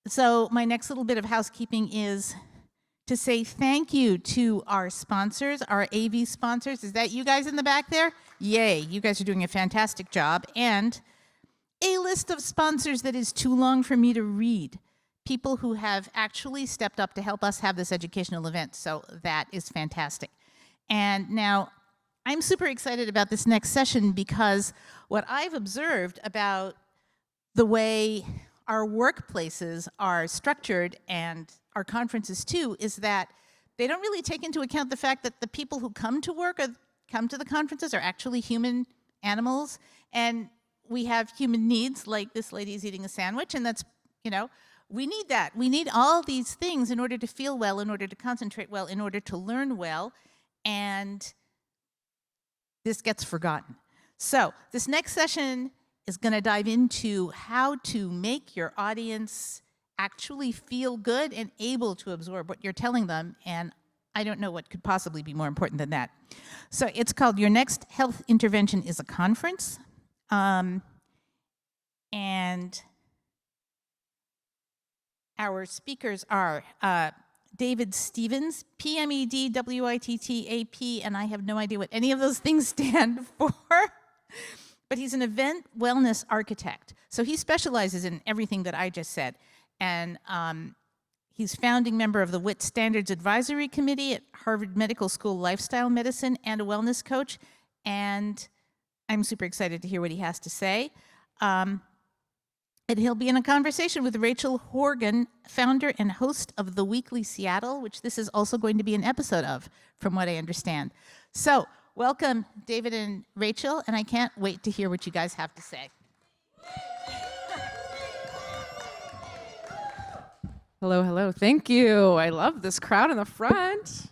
So my next little bit of housekeeping is to say thank you to our sponsors, our AV sponsors. Is that you guys in the back there? Yay, you guys are doing a fantastic job. And a list of sponsors that is too long for me to read. People who have actually stepped up to help us have this educational event, so that is fantastic. And now, I'm super excited about this next session because what I've observed about the way our workplaces are structured, and our conferences too, is that they don't really take into account the fact that the people who come to work or come to the conferences are actually human animals, and we have human needs, like this lady's eating a sandwich, and that's, we need that. We need all these things in order to feel well, in order to concentrate well, in order to learn well, and this gets forgotten. So this next session is going to dive into how to make your audience actually feel good and able to absorb what you're telling them, and I don't know what could possibly be more important than that. So it's called Your Next Health Intervention is a Conference. And our speakers are David Stevens, PMED, WITT-AP, and I have no idea what any of those things stand for, but he's an event wellness architect. So he specializes in everything that I just said. And he's founding member of the WITT Standards Advisory Committee at Harvard Medical School Lifestyle Medicine and a wellness coach. And I'm super excited to hear what he has to say. And he'll be in a conversation with Rachel Horgan, founder and host of The Weekly Seattle, which this is also going to be an episode of, from what I understand. So, welcome, David and Rachel, and I can't wait to hear what you guys have to say. Hello, hello. Thank you. I love this crowd in the front.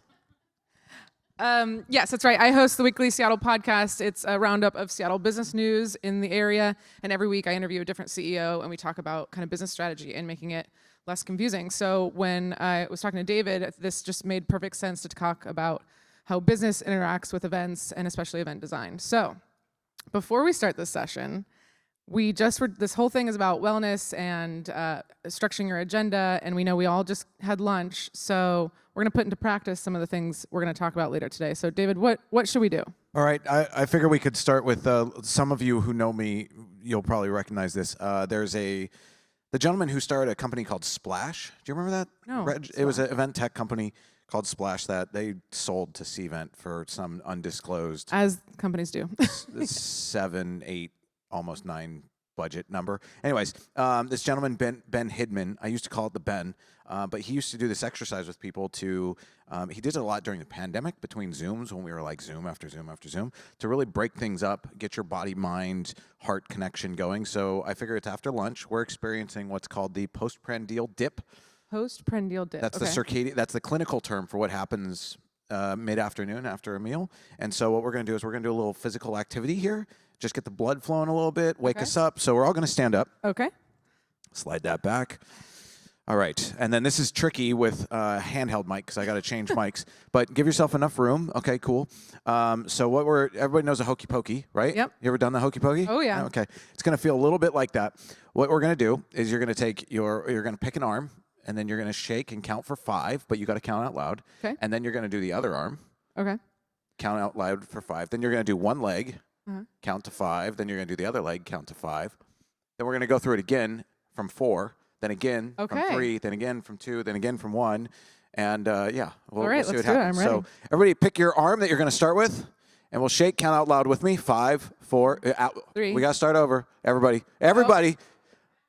Yes, that's right. I host the Weekly Seattle podcast. It's a roundup of Seattle business news in the area. And every week I interview a different CEO and we talk about kind of business strategy and making it less confusing. So when I was talking to David, this just made perfect sense to talk about how business interacts with events and especially event design. So before we start this session, this whole thing is about wellness and structuring your agenda, and we know we all just had lunch, so we're going to put into practice some of the things we're going to talk about later today. So David, what should we do? All right, I figure we could start with some of you who know me, you'll probably recognize this. There's the gentleman who started a company called Splash. Do you remember that? No. It was an event tech company called Splash that they sold to Cvent for some undisclosed. As companies do. 7, 8, almost 9 budget number. Anyways, this gentleman, Ben Hidman, I used to call it the Ben, but he used to do this exercise with people to, he did it a lot during the pandemic between Zooms when we were like Zoom after Zoom after Zoom, to really break things up, get your body, mind, heart connection going. So I figure it's after lunch. We're experiencing what's called the postprandial dip. Postprandial dip. That's okay. That's the clinical term for what happens mid-afternoon after a meal. And so what we're going to do is we're going to do a little physical activity here. Just get the blood flowing a little bit, wake us up. So we're all going to stand up. Okay. Slide that back. All right. And then this is tricky with handheld mic because I got to change mics. But give yourself enough room. Okay, cool. So everybody knows a hokey pokey, right? Yep. You ever done the hokey pokey? Oh, yeah. Okay. It's going to feel a little bit like that. What we're going to do is you're going to pick an arm, and then you're going to shake and count for 5, but you got to count out loud. Okay. And then you're going to do the other arm. Okay. Count out loud for 5. Then you're going to do one leg. Count to 5, then you're going to do the other leg, count to 5. Then we're going to go through it again from 4, then again from 3, then again from 2, then again from 1. And we'll see what happens. I'm ready. So everybody pick your arm that you're going to start with, and we'll shake, count out loud with me. 5, 4, 3. We got to start over. Everybody.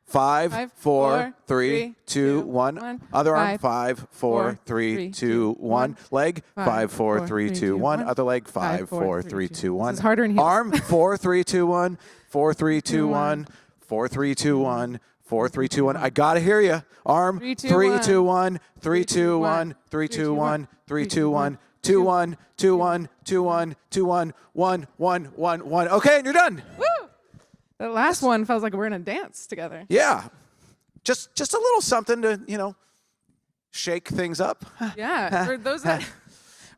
5, 4, 3, 2, 1. Other arm. 5, 4, 3, 2, 1. Leg. 5, 4, 3, 2, 1. Other leg. 5, 4, 3, 2, 1. It's harder in heels. Arm. 4, 3, 2, 1. 4, 3, 2, 1. 4, 3, 2, 1. 4, 3, 2, 1. I gotta hear you. Arm. 3, 2, 1. 3, 2, 1. 3, 2, 1. 3, 2, 1. 2, 1. 2, 1. 2, 1. 2, 1. 1, 1, 1, 1. Okay, and you're done. Woo! That last one feels like we're in a dance together. Yeah. Just a little something to, shake things up. Yeah. For those that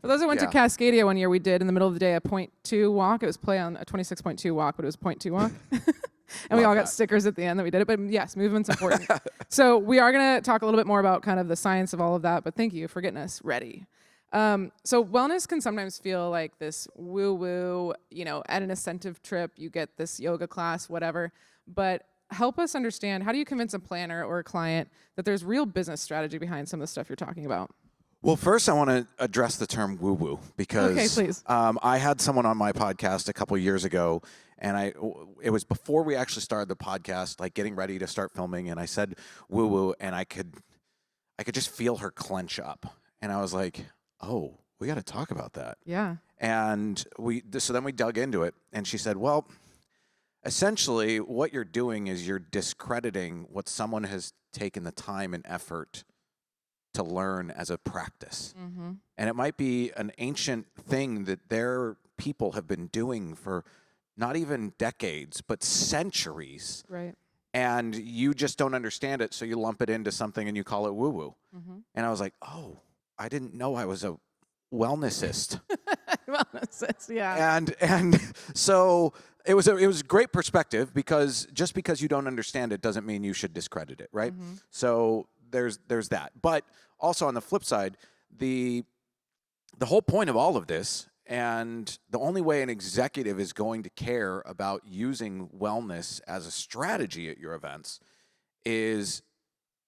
went to Cascadia one year, we did in the middle of the day a 0.2 walk. It was play on a 26.2 walk, but it was 0.2 walk. And we Love all got that. stickers at the end that we did it. But yes, movement's important. So we are going to talk a little bit more about kind of the science of all of that. But thank you for getting us ready. So wellness can sometimes feel like this woo-woo, at an incentive trip, you get this yoga class, whatever. But help us understand, how do you convince a planner or a client that there's real business strategy behind some of the stuff you're talking about? Well, first I want to address the term woo-woo because Okay, please. I had someone on my podcast a couple years ago, and it was before we actually started the podcast, like getting ready to start filming, and I said woo-woo, and I could just feel her clench up, and I was like, oh, we got to talk about that. Yeah. And so then we dug into it, and she said, well, essentially what you're doing is you're discrediting what someone has taken the time and effort to learn as a practice. Mm-hmm. And it might be an ancient thing that their people have been doing for not even decades, but centuries. Right. And you just don't understand it, so you lump it into something and you call it woo-woo. Mm-hmm. And I was like, oh, I didn't know I was a wellnessist. Wellness, yeah. And so it was a great perspective, because just because you don't understand it doesn't mean you should discredit it, right? Mm-hmm. So there's that. But also on the flip side, the whole point of all of this, and the only way an executive is going to care about using wellness as a strategy at your events, is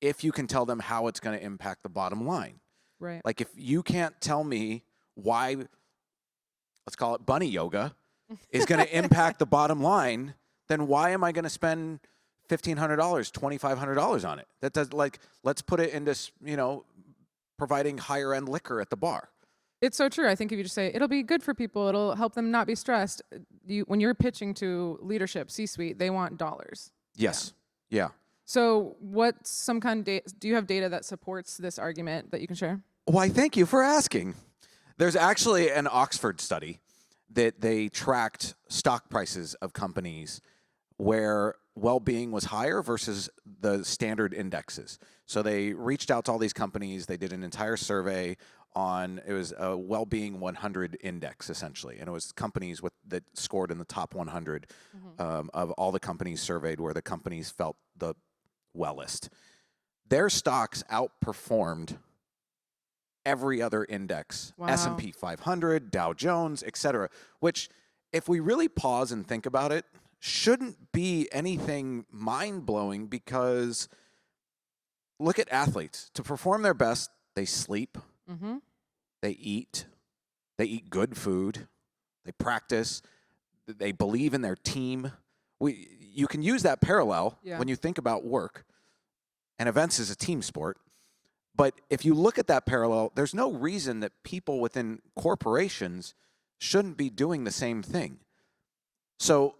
if you can tell them how it's going to impact the bottom line. Right. Like if you can't tell me why, let's call it bunny yoga, is going to impact the bottom line, then why am I going to spend $1,500, $2,500 on it? That does, like, let's put it into, providing higher end liquor at the bar. It's so true. I think if you just say, it'll be good for people, it'll help them not be stressed. When you're pitching to leadership, C-suite, they want dollars. Yes. Yeah. So what's some kind of do you have data that supports this argument that you can share? Why, thank you for asking. There's actually an Oxford study that they tracked stock prices of companies where well-being was higher versus the standard indexes. So they reached out to all these companies. They did an entire survey on, it was a well-being 100 index, essentially. And it was companies that scored in the top 100 of all the companies surveyed, where the companies felt the wellest. Their stocks outperformed every other index, Wow. S&P 500, Dow Jones, etc., which, if we really pause and think about it, shouldn't be anything mind-blowing, because look at athletes. To perform their best, they sleep, Mm-hmm. they eat good food, they practice, they believe in their team. You can use that parallel when you think about work, and events is a team sport. But if you look at that parallel, there's no reason that people within corporations shouldn't be doing the same thing. So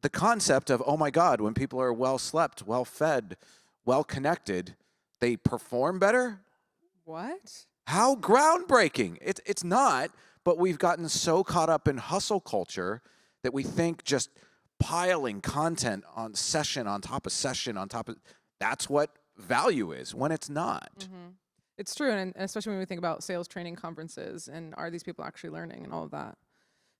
the concept of, oh my God, when people are well slept, well fed, well connected, they perform better? What? How groundbreaking. It's not, but we've gotten so caught up in hustle culture that we think just piling content on session on top of session on top of, that's what value is, when it's not. Mm-hmm. It's true, and especially when we think about sales training conferences and are these people actually learning and all of that.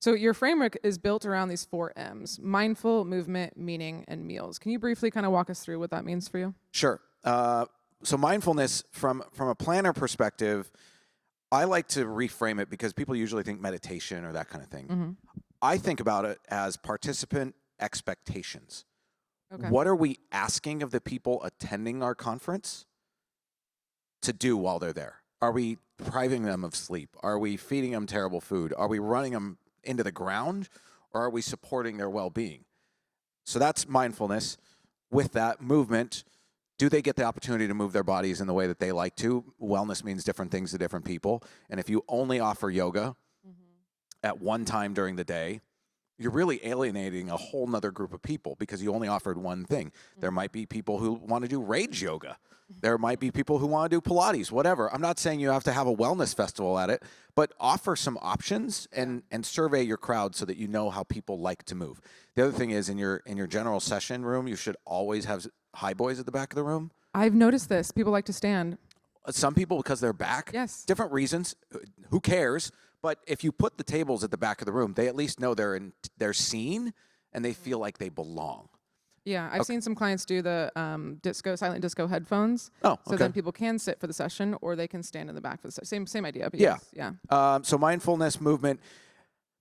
So your framework is built around these 4 M's: mindful, movement, meaning, and meals. Can you briefly kind of walk us through what that means for you? Sure. So mindfulness, from a planner perspective, I like to reframe it, because people usually think meditation or that kind of thing. Mm-hmm. I think about it as participant expectations. Okay. What are we asking of the people attending our conference to do while they're there? Are we depriving them of sleep? Are we feeding them terrible food? Are we running them into the ground? Or are we supporting their well-being? So that's mindfulness. With that, movement. Do they get the opportunity to move their bodies in the way that they like to? Wellness means different things to different people. And if you only offer yoga at one time during the day, you're really alienating a whole nother group of people, because you only offered one thing. There might be people who want to do rage yoga. There might be people who want to do Pilates, whatever. I'm not saying you have to have a wellness festival at it, but offer some options and survey your crowd so that you know how people like to move. The other thing is, in your general session room, you should always have high boys at the back of the room. I've noticed this. People like to stand. Some people, because they're back. Yes. Different reasons. Who cares? But if you put the tables at the back of the room, they at least know they're seen and they feel like they belong. Yeah, I've seen some clients do the silent disco headphones. Oh, So okay. then people can sit for the session, or they can stand in the back for the session. Same idea. But Yeah. yes, yeah. So mindfulness, movement,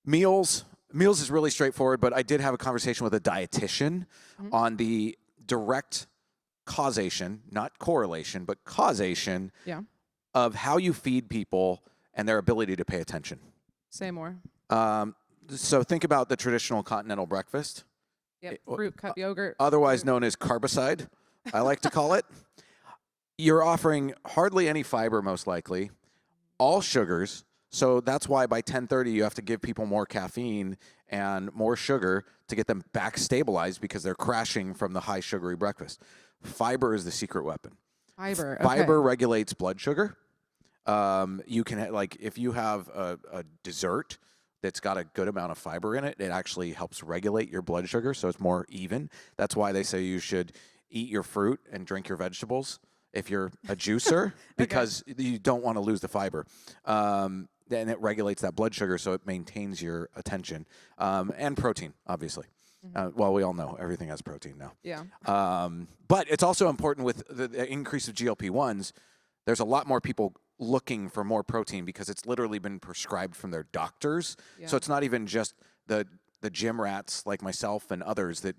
meals. Meals is really straightforward, but I did have a conversation with a dietitian on the direct causation, not correlation, but causation Yeah. of how you feed people and their ability to pay attention. Say more. So think about the traditional continental breakfast, Yep. Fruit, cup yogurt. otherwise known as carbicide, I like to call it. You're offering hardly any fiber, most likely, all sugars. So that's why by 10:30 you have to give people more caffeine and more sugar to get them back stabilized because they're crashing from the high sugary breakfast. Fiber is the secret weapon. Fiber. Okay. Fiber regulates blood sugar. You can like if you have a dessert that's got a good amount of fiber in it, it actually helps regulate your blood sugar so it's more even. That's why they say you should eat your fruit and drink your vegetables if you're a juicer because you don't want to lose the fiber. Then it regulates that blood sugar so it maintains your attention. And protein, obviously. Well, we all know everything has protein now. Yeah. But it's also important with the increase of GLP-1s, there's a lot more people looking for more protein because it's literally been prescribed from their doctors. Yeah. So it's not even just the gym rats like myself and others that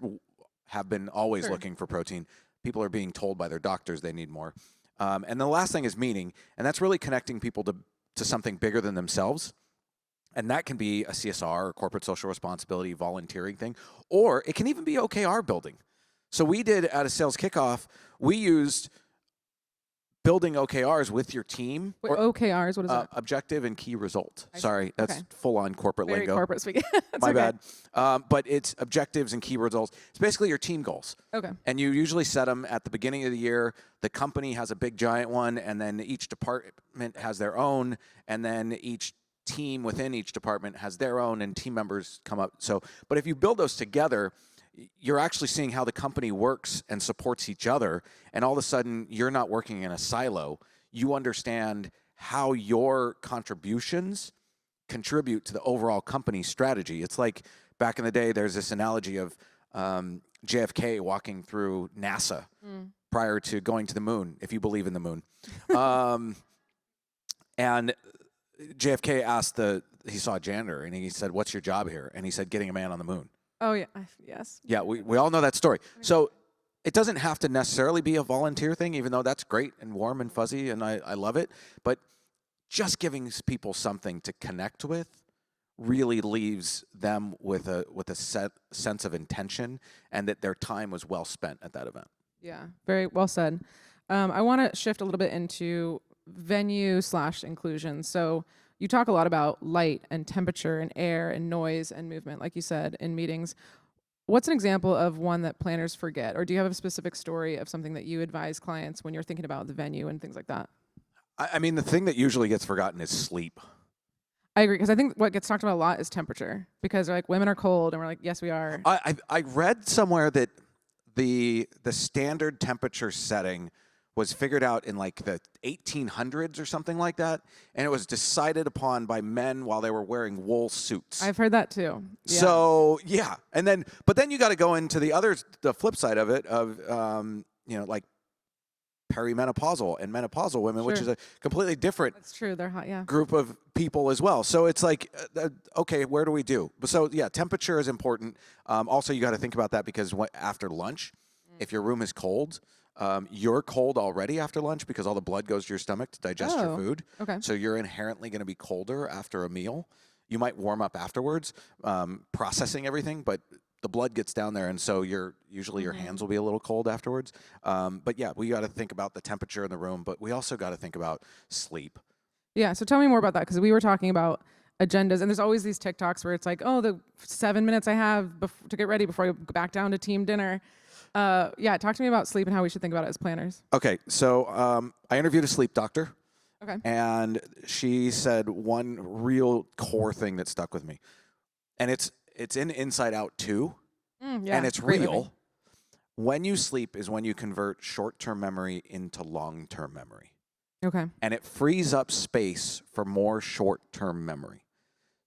have been always looking for protein. People are being told by their doctors they need more. And the last thing is meaning, and that's really connecting people to something bigger than themselves. And that can be a CSR or corporate social responsibility volunteering thing, or it can even be OKR building. So we did at a sales kickoff, we used building OKRs with your team. Wait, OKRs, what is that? Objective and key result. I see. Sorry, that's Okay. full-on corporate Very lingo. corporate speaking. My okay. bad. But it's objectives and key results. It's basically your team goals. Okay. And you usually set them at the beginning of the year. The company has a big giant one, and then each department has their own, and then each team within each department has their own, and team members come up. So, but if you build those together, you're actually seeing how the company works and supports each other, and all of a sudden, you're not working in a silo. You understand how your contributions contribute to the overall company strategy. It's like back in the day, there's this analogy of JFK walking through NASA prior to going to the moon, if you believe in the moon. And JFK asked he saw a janitor, and he said, "What's your job here?" And he said, "Getting a man on the moon." Oh, yeah. Yes. Yeah, we all know that story. So it doesn't have to necessarily be a volunteer thing, even though that's great and warm and fuzzy, and I love it. But just giving people something to connect with really leaves them with a sense of intention and that their time was well spent at that event. Yeah, very well said. I want to shift a little bit into venue/inclusion. So you talk a lot about light and temperature and air and noise and movement, like you said, in meetings. What's an example of one that planners forget? Or do you have a specific story of something that you advise clients when you're thinking about the venue and things like that? I mean, the thing that usually gets forgotten is sleep. I agree, because I think what gets talked about a lot is temperature, because they're like, women are cold, and we're like, yes, we are. I read somewhere that the standard temperature setting was figured out in like the 1800s or something like that, and it was decided upon by men while they were wearing wool suits. I've heard that too. Yeah. So yeah, but then you got to go into the flip side of it of like perimenopausal and menopausal women, which Sure. is a completely different That's true. They're hot. Yeah. group of people as well. So it's like, okay, where do we do? So yeah, temperature is important. Also, you got to think about that because after lunch, if your room is cold, you're cold already after lunch because all the blood goes to your stomach to digest your food. Okay. So you're inherently going to be colder after a meal. You might warm up afterwards, processing everything, but the blood gets down there, and so your hands will be a little cold afterwards. But yeah, we got to think about the temperature in the room, but we also got to think about sleep. Yeah. So tell me more about that, because we were talking about agendas, and there's always these TikToks where it's like, oh, the 7 minutes I have to get ready before I go back down to team dinner. Yeah, talk to me about sleep and how we should think about it as planners. Okay, so I interviewed a sleep doctor. Okay. And she said one real core thing that stuck with me. And it's in Inside Out 2. Yeah, and it's great real. movie. When you sleep is when you convert short-term memory into long-term memory. Okay. And it frees up space for more short-term memory.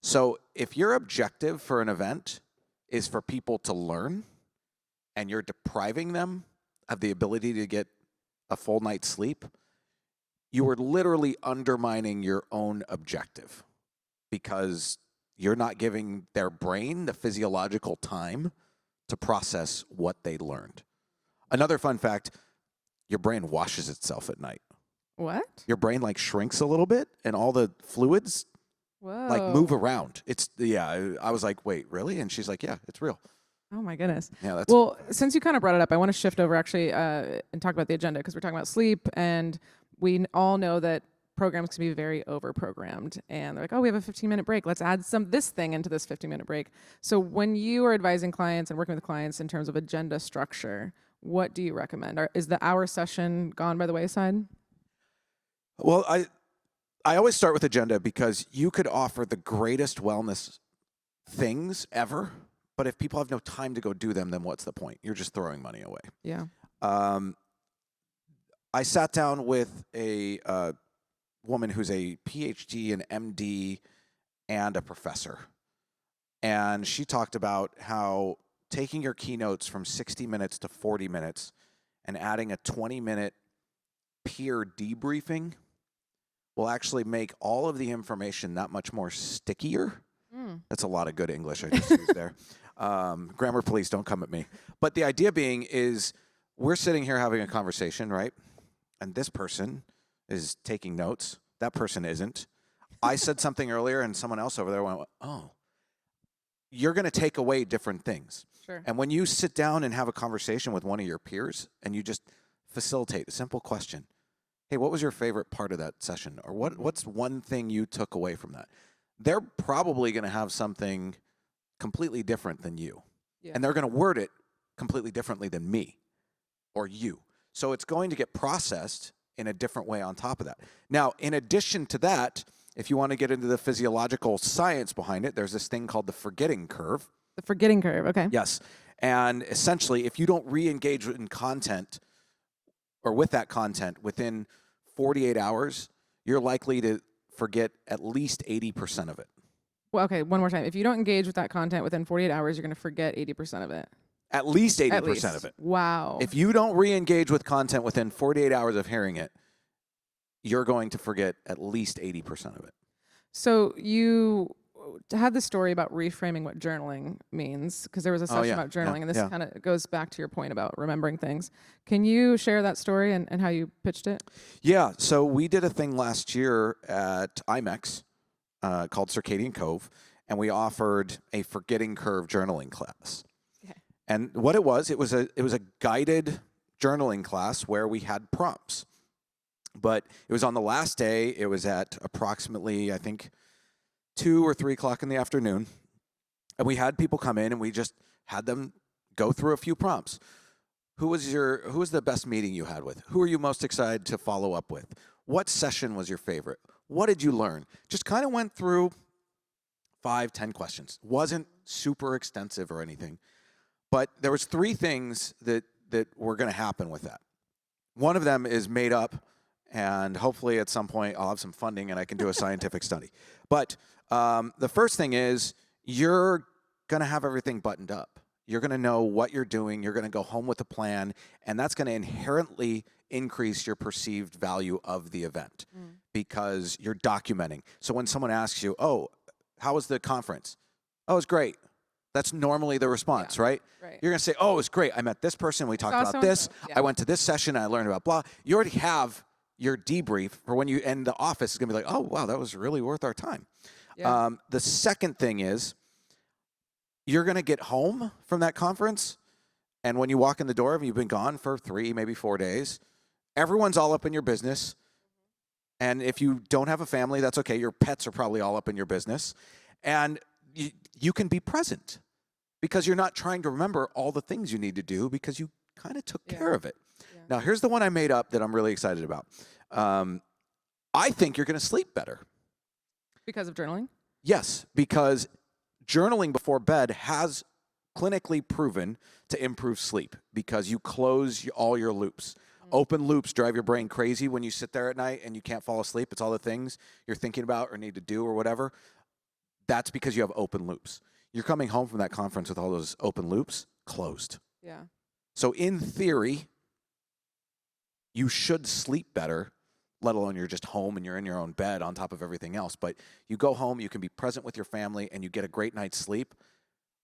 So if your objective for an event is for people to learn, and you're depriving them of the ability to get a full night's sleep, you are literally undermining your own objective because you're not giving their brain the physiological time to process what they learned. Another fun fact, your brain washes itself at night. What? Your brain like shrinks a little bit and all the fluids Whoa. like move around. I was like, wait, really? And she's like, yeah, it's real. Oh my goodness. Yeah, that's Well, since you kind of brought it up, I want to shift over actually and talk about the agenda because we're talking about sleep, and we all know that programs can be very over-programmed, and they're like, oh, we have a 15-minute break. Let's add this thing into this 15-minute break. So when you are advising clients and working with clients in terms of agenda structure, what do you recommend? Is the hour session gone by the wayside? Well, I always start with agenda because you could offer the greatest wellness things ever, but if people have no time to go do them, then what's the point? You're just throwing money away. Yeah. I sat down with a woman who's a PhD, an MD, and a professor. And she talked about how taking your keynotes from 60 minutes to 40 minutes and adding a 20-minute peer debriefing will actually make all of the information that much more stickier. That's a lot of good English I just used there. Grammar police, don't come at me. But the idea being is we're sitting here having a conversation, right? And this person is taking notes. That person isn't. I said something earlier and someone else over there went, oh, you're going to take away different things. Sure. And when you sit down and have a conversation with one of your peers and you just facilitate a simple question, hey, what was your favorite part of that session? Or what's one thing you took away from that? They're probably going to have something completely different than you. Yeah. And they're going to word it completely differently than me or you. So it's going to get processed in a different way on top of that. Now, in addition to that, if you want to get into the physiological science behind it, there's this thing called the forgetting curve. The forgetting curve, okay. Yes. And essentially, if you don't re-engage in content or with that content within 48 hours, you're likely to forget at least 80% of it. Well, okay, one more time. If you don't engage with that content within 48 hours, you're going to forget 80% of it. At least 80% At least. of it. Wow. If you don't re-engage with content within 48 hours of hearing it, you're going to forget at least 80% of it. So you had the story about reframing what journaling means, because there was a session about journaling, and this kind of goes back to your point about remembering things. Can you share that story and how you pitched it? Yeah, so we did a thing last year at IMEX called Circadian Cove, and we offered a forgetting curve journaling class. Okay. And what it was a guided journaling class where we had prompts. But it was on the last day. It was at approximately, I think, 2 or 3 o'clock in the afternoon. And we had people come in and we just had them go through a few prompts. Who was the best meeting you had with? Who are you most excited to follow up with? What session was your favorite? What did you learn? Just kind of went through 5-10 questions. Wasn't super extensive or anything. But there was 3 things that were going to happen with that. One of them is made up, and hopefully at some point I'll have some funding and I can do a scientific study. But the first thing is you're going to have everything buttoned up. You're going to know what you're doing. You're going to go home with a plan, and that's going to inherently increase your perceived value of the event because you're documenting. So when someone asks you, oh, how was the conference? Oh, it was great. That's normally the response, right? Right. You're going to say, oh, it was great. I met this person. We talked about this. Yeah. I went to this session. I learned about blah. You already have your debrief for when you end the office. Is going to be like, oh, wow, that was really worth our time. Yeah. The second thing is you're going to get home from that conference, and when you walk in the door, and you've been gone for 3, maybe 4 days, everyone's all up in your business. And if you don't have a family, that's okay. Your pets are probably all up in your business. And you can be present because you're not trying to remember all the things you need to do because you kind of took care of it. Yeah. Now, here's the one I made up that I'm really excited about. I think you're going to sleep better. Because of journaling? Yes, because journaling before bed has clinically proven to improve sleep because you close all your loops. Open loops drive your brain crazy when you sit there at night and you can't fall asleep. It's all the things you're thinking about or need to do or whatever. That's because you have open loops. You're coming home from that conference with all those open loops closed. Yeah. So in theory, you should sleep better, let alone you're just home and you're in your own bed on top of everything else. But you go home, you can be present with your family, and you get a great night's sleep.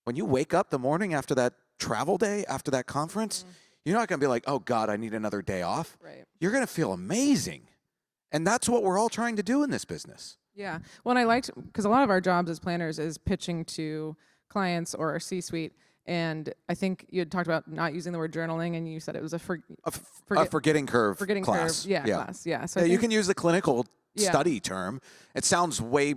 When you wake up the morning after that travel day, after that conference, you're not going to be like, oh, God, I need another day off. Right. You're going to feel amazing. And that's what we're all trying to do in this business. Yeah. Well, and I liked, because a lot of our jobs as planners is pitching to clients or our C-suite. And I think you had talked about not using the word journaling, and you said it was a forgetting curve class. Curve. Yeah, class. Yeah. So yeah, you can use the clinical Yeah. study term. It sounds way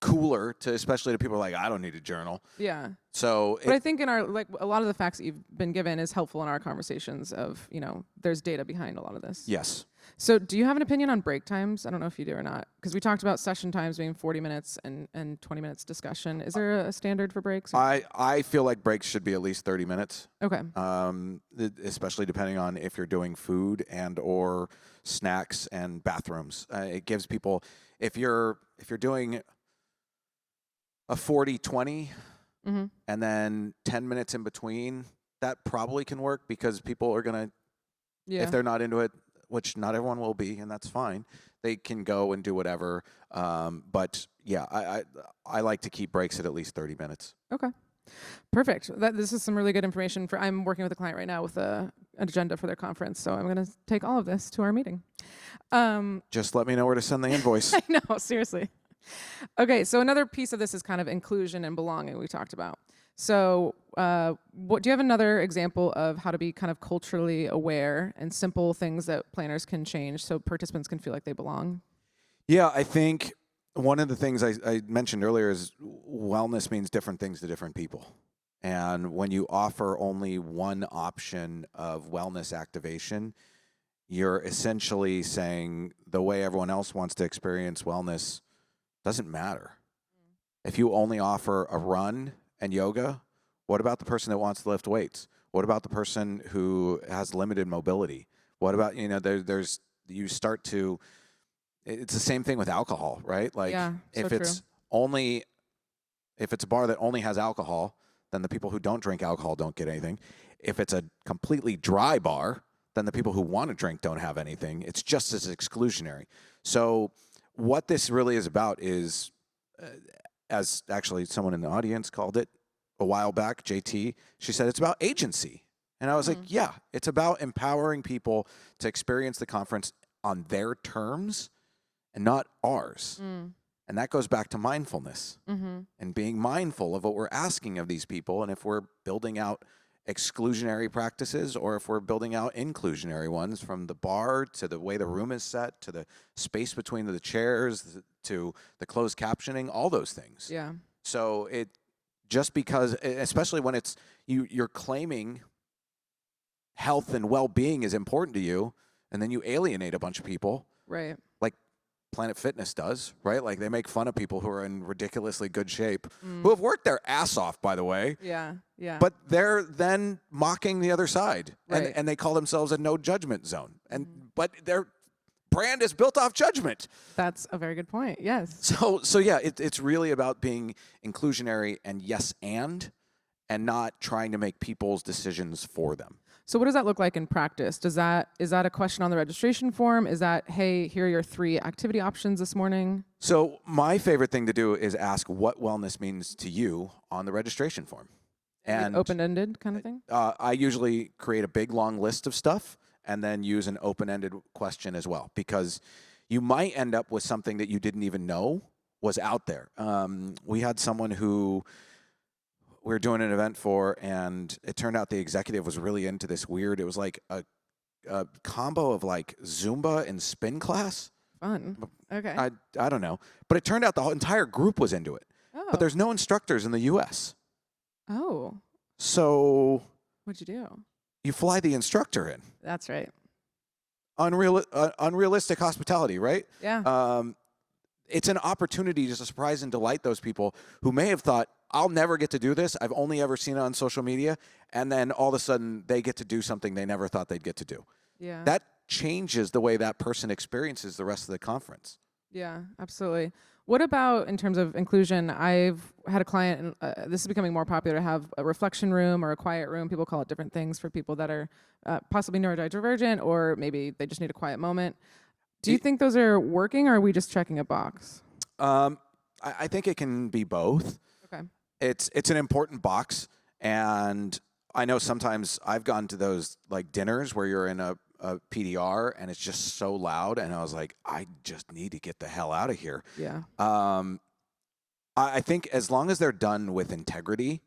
cooler to, especially to people like, I don't need a journal. Yeah. So, But I think in our, like, a lot of the facts that you've been given is helpful in our conversations of, you know, there's data behind a lot of this. yes. So do you have an opinion on break times? I don't know if you do or not, because we talked about session times being 40 minutes and 20 minutes discussion. Is there a standard for breaks? I feel like breaks should be at least 30 minutes. Okay. Especially depending on if you're doing food and or snacks and bathrooms. It gives people, if you're doing a 40-20 Mm-hmm. and then 10 minutes in between, that probably can work because people are going to, Yeah. if they're not into it, which not everyone will be, and that's fine, they can go and do whatever. But yeah, I like to keep breaks at least 30 minutes. Okay. Perfect. This is some really good information. I'm working with a client right now with an agenda for their conference, so I'm going to take all of this to our meeting. Just let me know where to send the invoice. I know, seriously. Okay, so another piece of this is kind of inclusion and belonging we talked about. So do you have another example of how to be kind of culturally aware and simple things that planners can change so participants can feel like they belong? Yeah, I think one of the things I mentioned earlier is wellness means different things to different people. And when you offer only one option of wellness activation, you're essentially saying the way everyone else wants to experience wellness doesn't matter. If you only offer a run and yoga, what about the person that wants to lift weights? What about the person who has limited mobility? What about, there's you start to, it's the same thing with alcohol, right? Like Yeah, if so it's a bar that only has alcohol, then the people who don't drink alcohol don't get anything. If it's a completely dry bar, then the people who want to drink don't have anything. It's just as exclusionary. So what this really is about is, as actually someone in the audience called it a while back, JT, she said it's about agency. And I was like, yeah, it's about empowering people to experience the conference on their terms and not ours. And that goes back to mindfulness and being mindful of what we're asking of these people. And if we're building out exclusionary practices or if we're building out inclusionary ones, from the bar to the way the room is set to the space between the chairs to the closed captioning, all those things. Yeah. So it just because, especially when it's you're claiming health and well-being is important to you, and then you alienate a bunch of people, Right. like Planet Fitness does, right? Like they make fun of people who are in ridiculously good shape, who have worked their ass off, by the way. Yeah. Yeah. But they're then mocking the other side, Right. and they call themselves a no judgment zone. But their brand is built off judgment. That's a very good point. Yes. So yeah, it's really about being inclusionary and and not trying to make people's decisions for them. So what does that look like in practice? Is that a question on the registration form? Is that, hey, here are your 3 activity options this morning? So my favorite thing to do is ask what wellness means to you on the registration form. And Open-ended kind of thing? I usually create a big, long list of stuff and then use an open-ended question as well, because you might end up with something that you didn't even know was out there. We had someone who we were doing an event for, and it turned out the executive was really into this weird, it was like a combo of like Zumba and spin class. Fun. Okay. I don't know. But it turned out the whole entire group was into it. Oh. But there's no instructors in the U.S. Oh. So What'd you do? you fly the instructor in. That's right. Unrealistic hospitality, right? Yeah. It's an opportunity to surprise and delight those people who may have thought, I'll never get to do this. I've only ever seen it on social media. And then all of a sudden they get to do something they never thought they'd get to do. Yeah. That changes the way that person experiences the rest of the conference. Yeah, absolutely. What about in terms of inclusion? I've had a client, and this is becoming more popular, to have a reflection room or a quiet room. People call it different things for people that are possibly neurodivergent, or maybe they just need a quiet moment. Do you think those are working, or are we just checking a box? I think it can be both. Okay. It's an important box, and I know sometimes I've gone to those like dinners where you're in a PDR and it's just so loud, and I was like, I just need to get the hell out of here. Yeah. I think as long as they're done with integrity,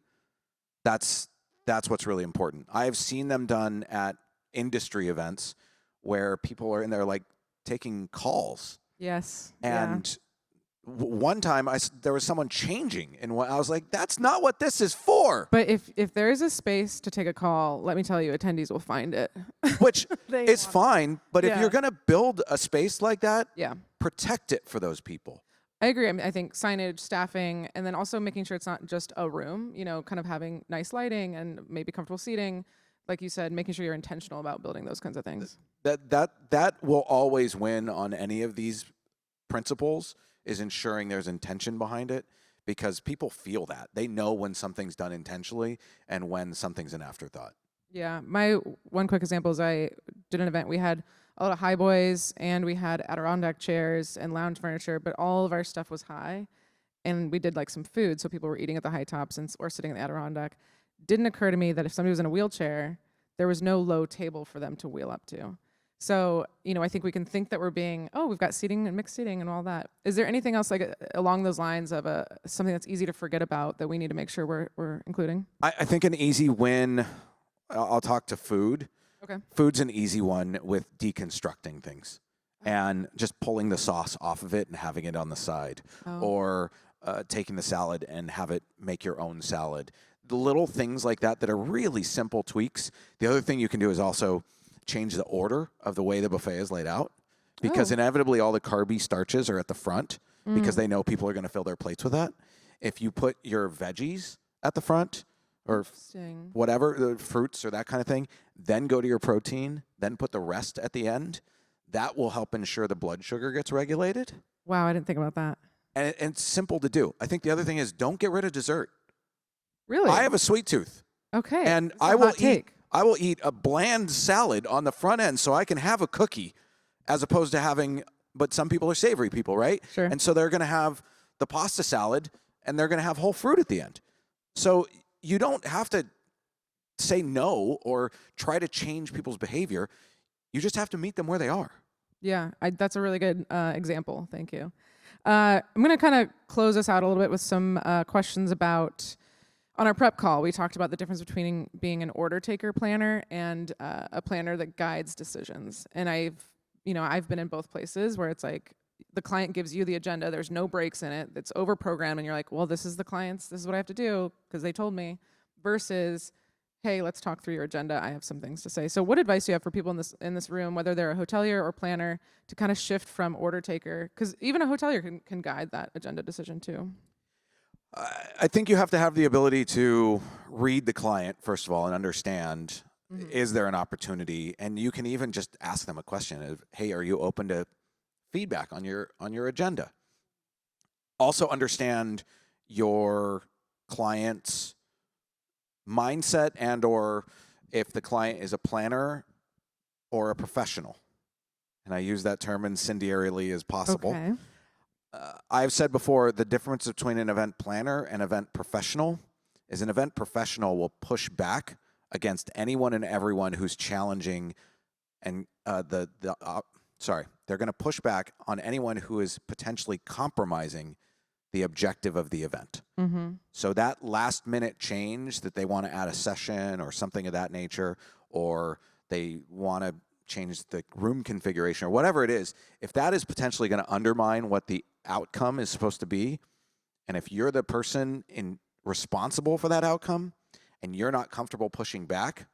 that's what's really important. I've seen them done at industry events where people are in there like taking calls. Yes. And one time there was someone changing, and I was like, that's not what this is for. But if there is a space to take a call, let me tell you, attendees will find it. Which is fine, but if Yeah. you're going to build a space like that, Yeah. protect it for those people. I agree. I mean, I think signage, staffing, and then also making sure it's not just a room, kind of having nice lighting and maybe comfortable seating. Like you said, making sure you're intentional about building those kinds of things. That will always win on any of these principles, is ensuring there's intention behind it, because people feel that. They know when something's done intentionally and when something's an afterthought. Yeah. My one quick example is I did an event. We had a lot of high boys, and we had Adirondack chairs and lounge furniture, but all of our stuff was high. And we did like some food, so people were eating at the high tops or sitting in the Adirondack. Didn't occur to me that if somebody was in a wheelchair, there was no low table for them to wheel up to. So, I think we can think that we're being, we've got seating and mixed seating and all that. Is there anything else like along those lines of something that's easy to forget about that we need to make sure we're including? I think an easy win, I'll talk to food. Okay. Food's an easy one with deconstructing things and just pulling the sauce off of it and having it on the side, or taking the salad and have it make your own salad. The little things like that are really simple tweaks. The other thing you can do is also change the order of the way the buffet is laid out, because inevitably all the carby starches are at the front because they know people are going to fill their plates with that. If you put your veggies at the front, or whatever, the fruits or that kind of thing, then go to your protein, then put the rest at the end, that will help ensure the blood sugar gets regulated. Wow, I didn't think about that. And it's simple to do. I think the other thing is, don't get rid of dessert. Really? I have a sweet tooth. Okay. And I will eat a bland salad on the front end so I can have a cookie, as opposed to having, but some people are savory people, right? Sure. And so they're going to have the pasta salad and they're going to have whole fruit at the end. So you don't have to say no or try to change people's behavior. You just have to meet them where they are. Yeah, that's a really good example. Thank you. I'm going to kind of close us out a little bit with some questions about, on our prep call, we talked about the difference between being an order taker planner and a planner that guides decisions. And I've been in both places where it's like the client gives you the agenda, there's no breaks in it, it's over-programmed, and you're like, well, this is what I have to do because they told me, versus, hey, let's talk through your agenda. I have some things to say. So what advice do you have for people in this room, whether they're a hotelier or planner, to kind of shift from order taker? Because even a hotelier can guide that agenda decision too. I think you have to have the ability to read the client, first of all, and understand, is there an opportunity? And you can even just ask them a question of, hey, are you open to feedback on your agenda? Also understand your client's mindset, and or if the client is a planner or a professional. And I use that term incendiarily as possible. Okay. I've said before, the difference between an event planner and event professional is an event professional will push back against anyone and everyone who's challenging, and they're going to push back on anyone who is potentially compromising the objective of the event. Mm-hmm. So that last minute change that they want to add a session or something of that nature, or they want to change the room configuration or whatever it is, if that is potentially going to undermine what the outcome is supposed to be, and if you're the person responsible for that outcome and you're not comfortable pushing back,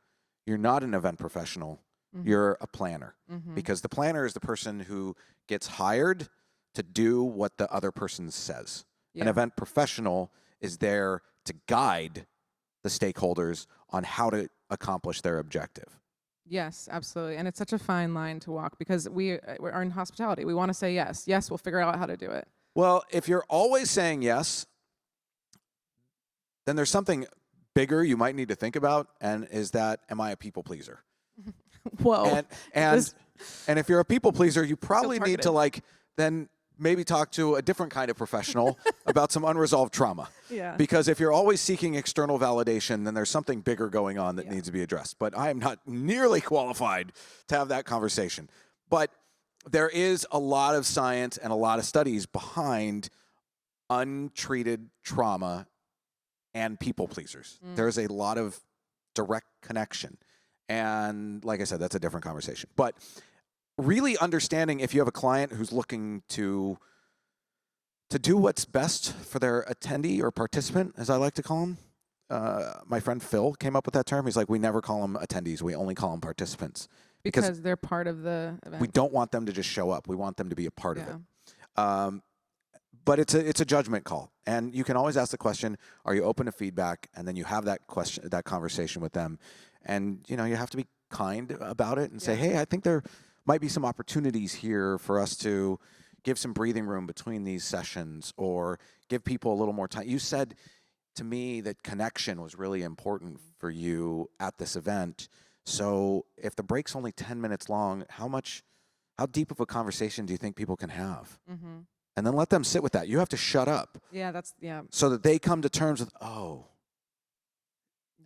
you're not an event professional. Mm-hmm. You're a planner. Mm-hmm. Because the planner is the person who gets hired to do what the other person says. Yeah. An event professional is there to guide the stakeholders on how to accomplish their objective. Yes, absolutely. And it's such a fine line to walk, because we're in hospitality. We want to say yes. Yes, we'll figure out how to do it. Well, if you're always saying yes, then there's something bigger you might need to think about, and is that, am I a people pleaser? Whoa. And This- and if you're a people pleaser, you probably need to targeted. then maybe talk to a different kind of professional about some unresolved trauma. Yeah. Because if you're always seeking external validation, then there's something bigger going on that Yeah. needs to be addressed. But I am not nearly qualified to have that conversation. But there is a lot of science and a lot of studies behind untreated trauma and people pleasers. There's a lot of direct connection. And like I said, that's a different conversation. But really understanding if you have a client who's looking to do what's best for their attendee or participant, as I like to call them. My friend Phil came up with that term. He's like, we never call them attendees. We only call them participants. Because they're part of the event. We don't want them to just show up. We want them to be a part of Yeah. it. But it's a judgment call, and you can always ask the question: are you open to feedback? And then you have that conversation with them, and you have to be kind about it and say, hey, I think there might be some opportunities here for us to give some breathing room between these sessions, or give people a little more time. You said to me that connection was really important for you at this event. So if the break's only 10 minutes long, how deep of a conversation do you think people can have? Mm-hmm. And then let them sit with that. You have to shut up Yeah, so that they come to terms with,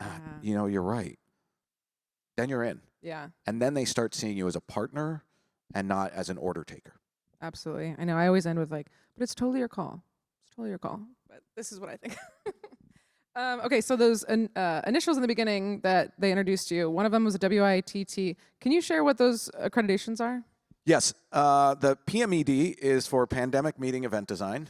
yeah. you're right. Then you're in. Yeah, And then they start seeing you as a partner and not as an order taker. absolutely. I know. I always end with but it's totally your call. It's totally your call. But this is what I think. Okay, so those initials in the beginning that they introduced you, one of them was a WITT. Can you share what those accreditations are? Yes, the PMED is for Pandemic Meeting Event Design.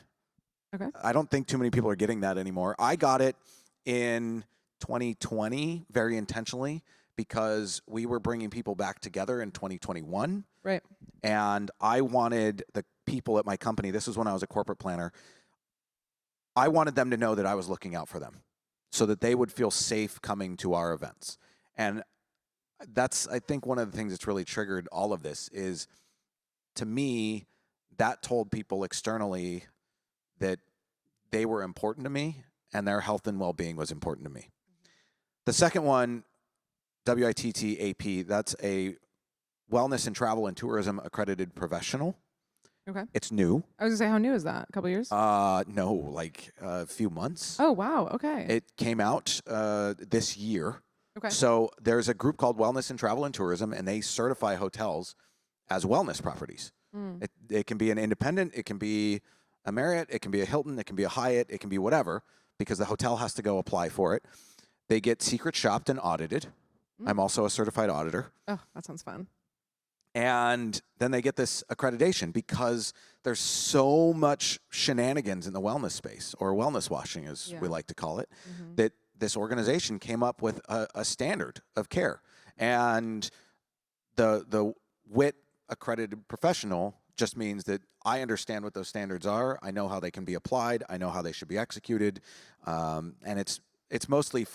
Okay. I don't think too many people are getting that anymore. I got it in 2020 very intentionally because we were bringing people back together in 2021. Right. And I wanted the people at my company, this was when I was a corporate planner, I wanted them to know that I was looking out for them so that they would feel safe coming to our events. And that's, I think, one of the things that's really triggered all of this is, to me, that told people externally that they were important to me and their health and well-being was important to me. The second one, WITT-AP, that's a wellness and travel and tourism accredited professional. Okay. It's new. I was gonna say, how new is that? A couple years? No, like a few months. Oh wow. Okay. It came out this year. Okay. So there's a group called Wellness and Travel and Tourism, and they certify hotels as wellness properties. It can be an independent, it can be a Marriott, it can be a Hilton, it can be a Hyatt, it can be whatever, because the hotel has to go apply for it. They get secret shopped and audited. I'm also a certified auditor. Oh, that sounds fun. And then they get this accreditation because there's so much shenanigans in the wellness space, or wellness washing as we like to call it, that this organization came up with a standard of care. And the WITT accredited professional just means that I understand what those standards are. I know how they can be applied. I know how they should be executed. And it's mostly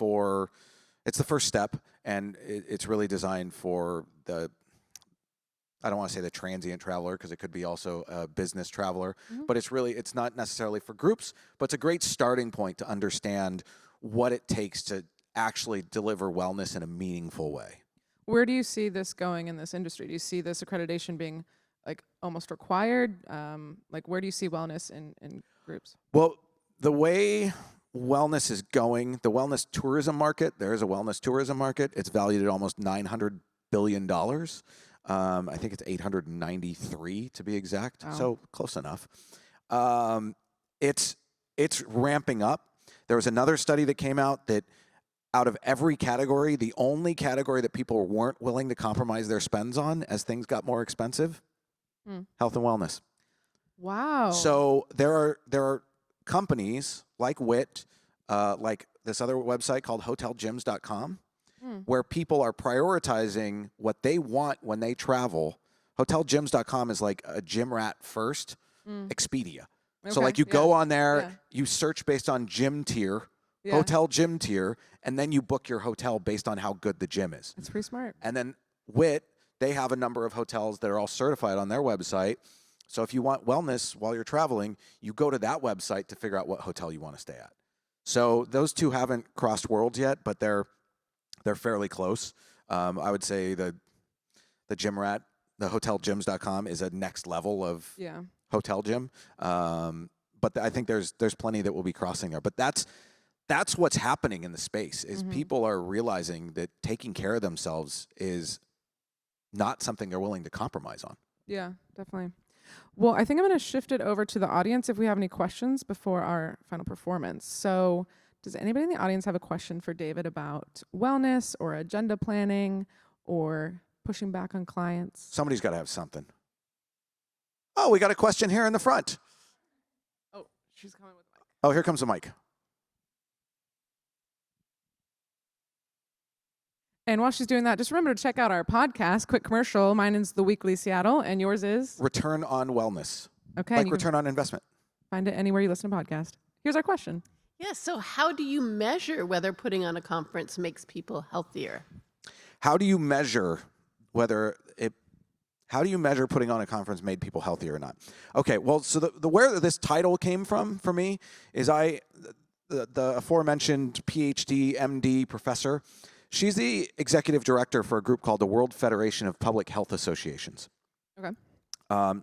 it's the first step, and it's really designed for I don't want to say the transient traveler, because it could be also a business traveler, but it's not necessarily for groups, but it's a great starting point to understand what it takes to actually deliver wellness in a meaningful way. Where do you see this going in this industry? Do you see this accreditation being almost required? Where do you see wellness in groups? Well, the way wellness is going, the wellness tourism market, there is a wellness tourism market. It's valued at almost $900 billion. I think it's 893 to be exact. Wow. So close enough. It's ramping up. There was another study that came out that out of every category, the only category that people weren't willing to compromise their spends on as things got more expensive, health and wellness. Wow. So there are companies like WITT, like this other website called hotelgyms.com, where people are prioritizing what they want when they travel. Hotelgyms.com is like a gym rat first Expedia. So Okay, like you go on there, yeah. you search based on gym tier, Yeah. hotel gym tier, and then you book your hotel based on how good the gym is. That's pretty smart. And then WITT, they have a number of hotels that are all certified on their website. So if you want wellness while you're traveling, you go to that website to figure out what hotel you want to stay at. So those two haven't crossed worlds yet, but they're fairly close. I would say the gym rat, the hotelgyms.com is a next level of hotel gym. But I think there's plenty that will be crossing there. But that's what's happening in the space is people are realizing that taking care of themselves is not something they're willing to compromise on. Yeah, definitely. Well, I think I'm going to shift it over to the audience if we have any questions before our final performance. So does anybody in the audience have a question for David about wellness or agenda planning or pushing back on clients? Somebody's got to have something. Oh, we got a question here in the front. Oh, she's coming with the mic. Oh, here comes the mic. And while she's doing that, just remember to check out our podcast. Quick commercial. Mine is The Weekly Seattle, and yours is? Return on wellness. Okay. Like return on investment. Find it anywhere you listen to podcasts. Here's our question. Yeah, so how do you measure whether putting on a conference makes people healthier? How do you measure how do you measure putting on a conference made people healthier or not? Okay, well, so the where this title came from for me is the aforementioned PhD, MD professor. She's the executive director for a group called the World Federation of Public Health Associations. Okay.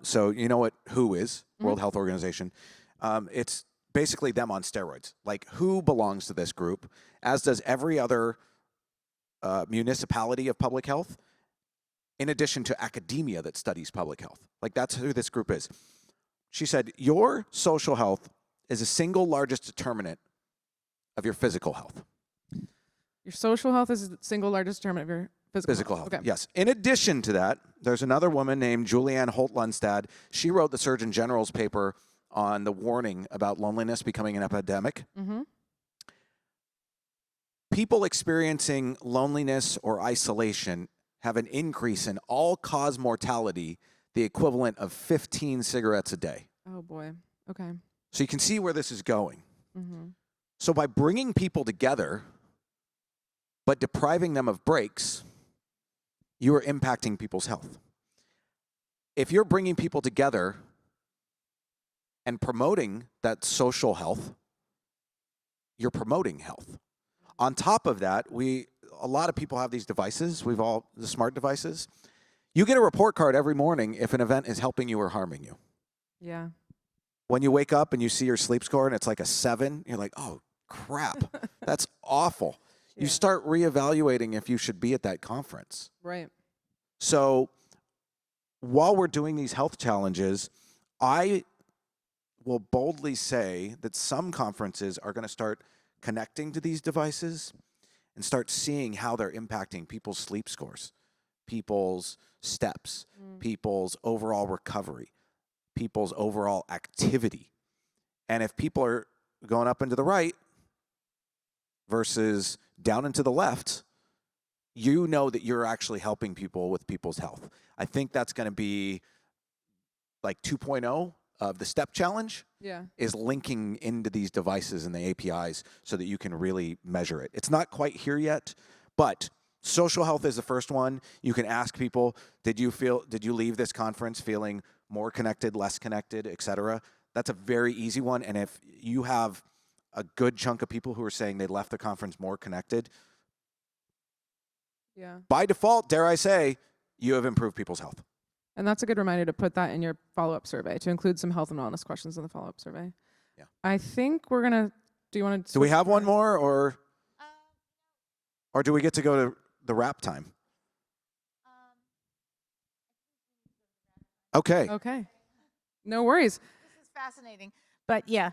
So you know what WHO is, World Health Organization. It's basically them on steroids. Like WHO belongs to this group, as does every other municipality of public health, in addition to academia that studies public health. Like that's who this group is. She said, your social health is the single largest determinant of your physical health. Your social health is the single largest determinant of your physical health. Okay. Yes. In addition to that, there's another woman named Julianne Holt-Lundstad. She wrote the Surgeon General's paper on the warning about loneliness becoming an epidemic. People experiencing loneliness or isolation have an increase in all-cause mortality, the equivalent of 15 cigarettes a day. Oh, boy. Okay. So you can see where this is going. So by bringing people together, but depriving them of breaks, you are impacting people's health. If you're bringing people together and promoting that social health, you're promoting health. On top of that, a lot of people have these devices. The smart devices. You get a report card every morning if an event is helping you or harming you. Yeah. When you wake up and you see your sleep score and it's like a 7, you're like, oh, crap, that's awful. You start reevaluating if you should be at that conference. Right. So while we're doing these health challenges, I will boldly say that some conferences are going to start connecting to these devices and start seeing how they're impacting people's sleep scores, people's steps, people's overall recovery, people's overall activity. And if people are going up and to the right versus down and to the left, you know that you're actually helping people with people's health. I think that's going to be like 2.0 of the STEP challenge is linking into these devices and the APIs so that you can really measure it. It's not quite here yet, but social health is the first one. You can ask people, did you leave this conference feeling more connected, less connected, et cetera? That's a very easy one. And if you have a good chunk of people who are saying they left the conference more connected, by default, dare I say, you have improved people's health. And that's a good reminder to put that in your follow-up survey, to include some health and wellness questions in the follow-up survey. Yeah. I think we're going to, do you want to? Do we have one more or do we get to go to the wrap time? Okay. Okay. No worries. This is fascinating. But yeah.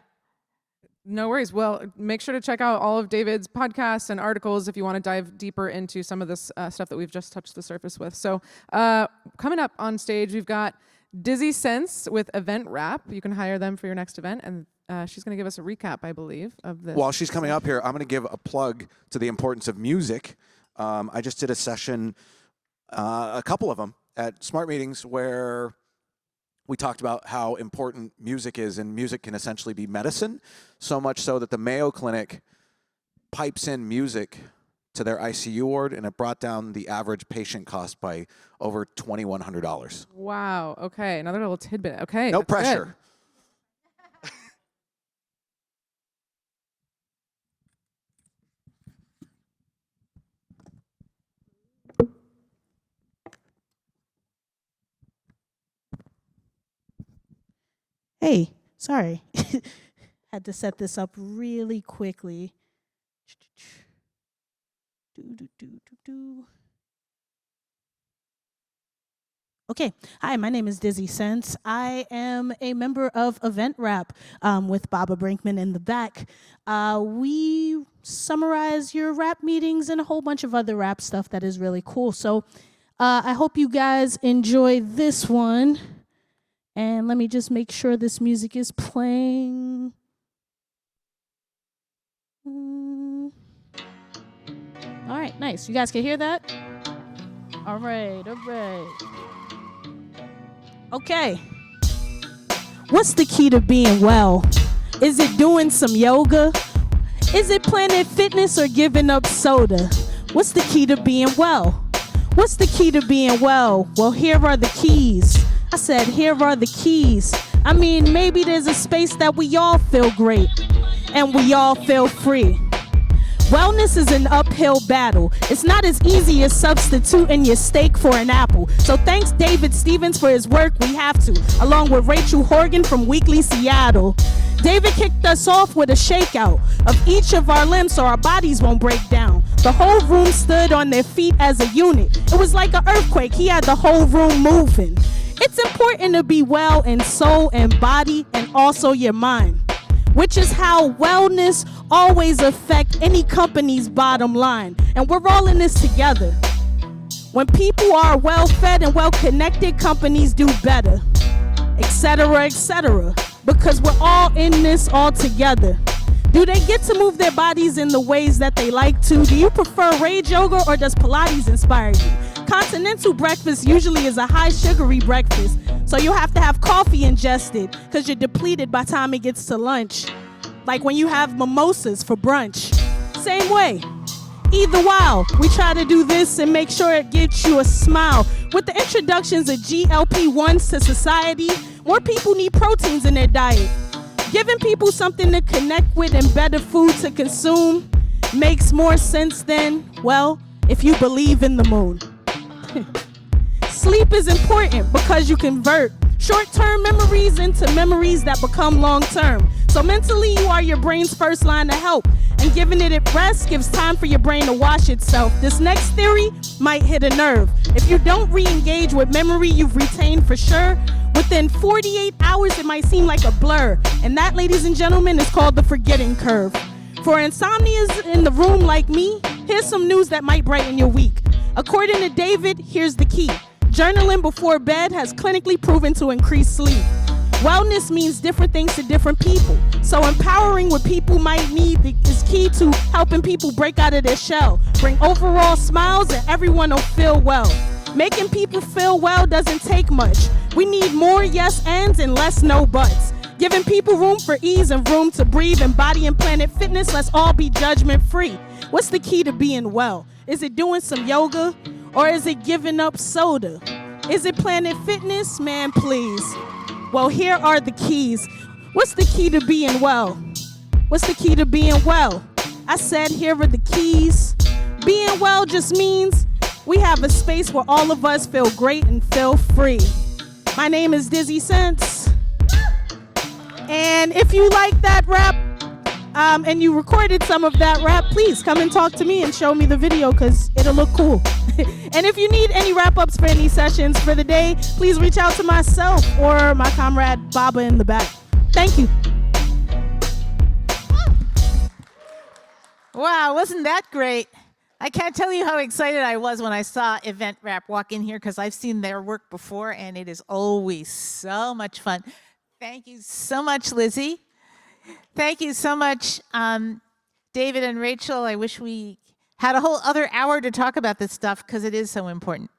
No worries. Well, make sure to check out all of David's podcasts and articles if you want to dive deeper into some of this stuff that we've just touched the surface with. So coming up on stage, we've got Dizzy Sense with Event Wrap. You can hire them for your next event. And she's going to give us a recap, I believe, of this. While she's coming up here, I'm going to give a plug to the importance of music. I just did a session, a couple of them, at Smart Meetings where we talked about how important music is, and music can essentially be medicine, so much so that the Mayo Clinic pipes in music to their ICU ward, and it brought down the average patient cost by over $2,100. Wow. Okay. Another little tidbit. Okay. No that's good. pressure. Hey, sorry. Had to set this up really quickly. Okay, hi, my name is Dizzy Sense. I am a member of Event Rap with Baba Brinkman in the back. We summarize your rap meetings and a whole bunch of other rap stuff that is really cool. So I hope you guys enjoy this one. And let me just make sure this music is playing. All right, nice. You guys can hear that? All right. Okay. What's the key to being well? Is it doing some yoga? Is it Planet Fitness or giving up soda? What's the key to being well? What's the key to being well? Well, here are the keys. I said, here are the keys. I mean, maybe there's a space that we all feel great and we all feel free. Wellness is an uphill battle. It's not as easy as substituting your steak for an apple. So thanks David Stevens for his work, we have to, along with Rachel Horgan from Weekly Seattle. David kicked us off with a shakeout of each of our limbs so our bodies won't break down. The whole room stood on their feet as a unit. It was like an earthquake, he had the whole room moving. It's important to be well in soul and body and also your mind, which is how wellness always affects any company's bottom line. And we're all in this together. When people are well fed and well connected, companies do better, etc., because we're all in this all together. Do they get to move their bodies in the ways that they like to? Do you prefer rage yoga or does Pilates inspire you? Continental breakfast usually is a high sugary breakfast, so you have to have coffee ingested because you're depleted by the time it gets to lunch. Like when you have mimosas for brunch. Same way. Either while, we try to do this and make sure it gets you a smile. With the introductions of GLP-1s to society, more people need proteins in their diet. Giving people something to connect with and better food to consume makes more sense than, well, if you believe in the moon. Sleep is important because you convert short-term memories into memories that become long-term. So mentally, you are your brain's first line of help, and giving it rest gives time for your brain to wash itself. This next theory might hit a nerve. If you don't re-engage with memory you've retained for sure, within 48 hours it might seem like a blur, and that, ladies and gentlemen, is called the forgetting curve. For insomnias in the room like me, here's some news that might brighten your week. According to David, here's the key. Journaling before bed has clinically proven to increase sleep. Wellness means different things to different people. So empowering what people might need is key to helping people break out of their shell, bring overall smiles, and everyone will feel well. Making people feel well doesn't take much. We need more yes ands and less no buts. Giving people room for ease and room to breathe, and body and Planet Fitness, let's all be judgment free. What's the key to being well? Is it doing some yoga or is it giving up soda? Is it Planet Fitness? Man, please. Well, here are the keys. What's the key to being well? What's the key to being well? I said here are the keys. Being well just means we have a space where all of us feel great and feel free. My name is Dizzy Sense. And if you like that rap, and you recorded some of that rap, please come and talk to me and show me the video because it'll look cool. And if you need any wrap-ups for any sessions for the day, please reach out to myself or my comrade Baba in the back. Thank you. Wow, wasn't that great? I can't tell you how excited I was when I saw Event Rap walk in here because I've seen their work before and it is always so much fun. Thank you so much, Lizzie. Thank you so much, David and Rachel. I wish we had a whole other hour to talk about this stuff because it is so important.